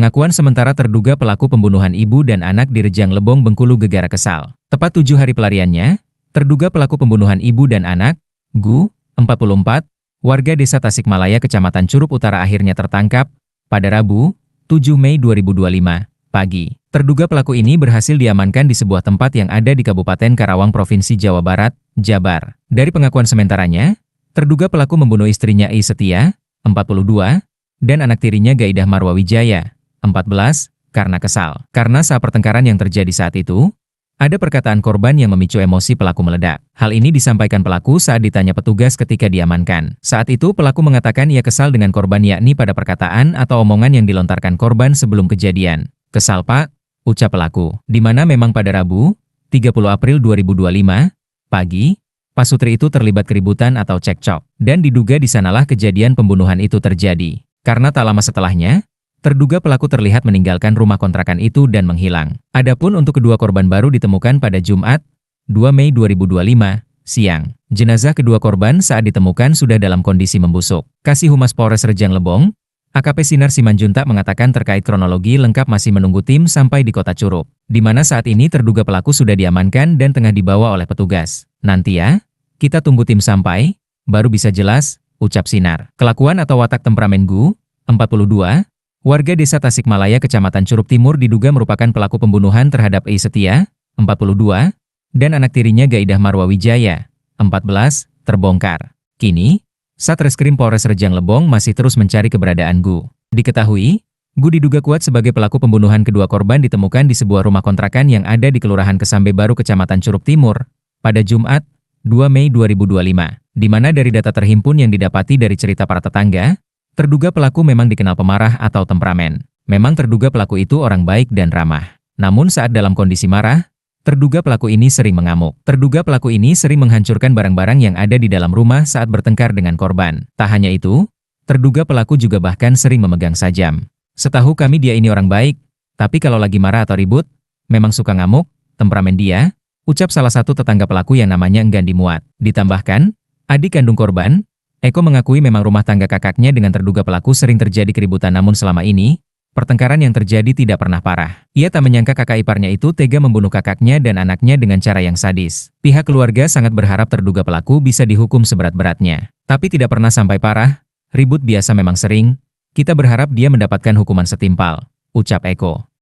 Pengakuan sementara terduga pelaku pembunuhan ibu dan anak di Rejang Lebong, Bengkulu gegara kesal. Tepat 7 hari pelariannya, terduga pelaku pembunuhan ibu dan anak, Gu, 44, warga desa Tasikmalaya, Kecamatan Curup Utara akhirnya tertangkap pada Rabu, 7 Mei 2025, pagi. Terduga pelaku ini berhasil diamankan di sebuah tempat yang ada di Kabupaten Karawang, Provinsi Jawa Barat, Jabar. Dari pengakuan sementaranya, terduga pelaku membunuh istrinya I Setia, 42, dan anak tirinya Gaidah Marwa Wijaya, 14, karena kesal. Karena saat pertengkaran yang terjadi saat itu, ada perkataan korban yang memicu emosi pelaku meledak. Hal ini disampaikan pelaku saat ditanya petugas ketika diamankan. Saat itu pelaku mengatakan ia kesal dengan korban, yakni pada perkataan atau omongan yang dilontarkan korban sebelum kejadian. "Kesal Pak," ucap pelaku. Di mana memang pada Rabu, 30 April 2025, pagi, pasutri itu terlibat keributan atau cekcok. Dan diduga di sanalah kejadian pembunuhan itu terjadi. Karena tak lama setelahnya, terduga pelaku terlihat meninggalkan rumah kontrakan itu dan menghilang. Adapun untuk kedua korban baru ditemukan pada Jumat, 2 Mei 2025, siang. Jenazah kedua korban saat ditemukan sudah dalam kondisi membusuk. Kasih Humas Polres Rejang Lebong, AKP Sinar Simanjuntak mengatakan terkait kronologi lengkap masih menunggu tim sampai di Kota Curup, di mana saat ini terduga pelaku sudah diamankan dan tengah dibawa oleh petugas. "Nanti ya, kita tunggu tim sampai, baru bisa jelas," ucap Sinar. Kelakuan atau watak temperamen Gu, 42, warga desa Tasikmalaya, Kecamatan Curup Timur diduga merupakan pelaku pembunuhan terhadap I Setia, 42, dan anak tirinya Gaidah Marwa Wijaya, 14, terbongkar. Kini, Satreskrim Polres Rejang Lebong masih terus mencari keberadaan Gu. Diketahui, Gu diduga kuat sebagai pelaku pembunuhan kedua korban ditemukan di sebuah rumah kontrakan yang ada di Kelurahan Kesambe Baru, Kecamatan Curup Timur, pada Jumat, 2 Mei 2025, di mana dari data terhimpun yang didapati dari cerita para tetangga, terduga pelaku memang dikenal pemarah atau temperamen. Memang terduga pelaku itu orang baik dan ramah. Namun saat dalam kondisi marah, terduga pelaku ini sering mengamuk. Terduga pelaku ini sering menghancurkan barang-barang yang ada di dalam rumah saat bertengkar dengan korban. Tak hanya itu, terduga pelaku juga bahkan sering memegang sajam. "Setahu kami dia ini orang baik, tapi kalau lagi marah atau ribut, memang suka ngamuk, temperamen dia," ucap salah satu tetangga pelaku yang namanya enggan dimuat. Ditambahkan, adik kandung korban, Eko, mengakui memang rumah tangga kakaknya dengan terduga pelaku sering terjadi keributan, namun selama ini, pertengkaran yang terjadi tidak pernah parah. Ia tak menyangka kakak iparnya itu tega membunuh kakaknya dan anaknya dengan cara yang sadis. Pihak keluarga sangat berharap terduga pelaku bisa dihukum seberat-beratnya. Tapi tidak pernah sampai parah, ribut biasa memang sering, kita berharap dia mendapatkan hukuman setimpal, ucap Eko.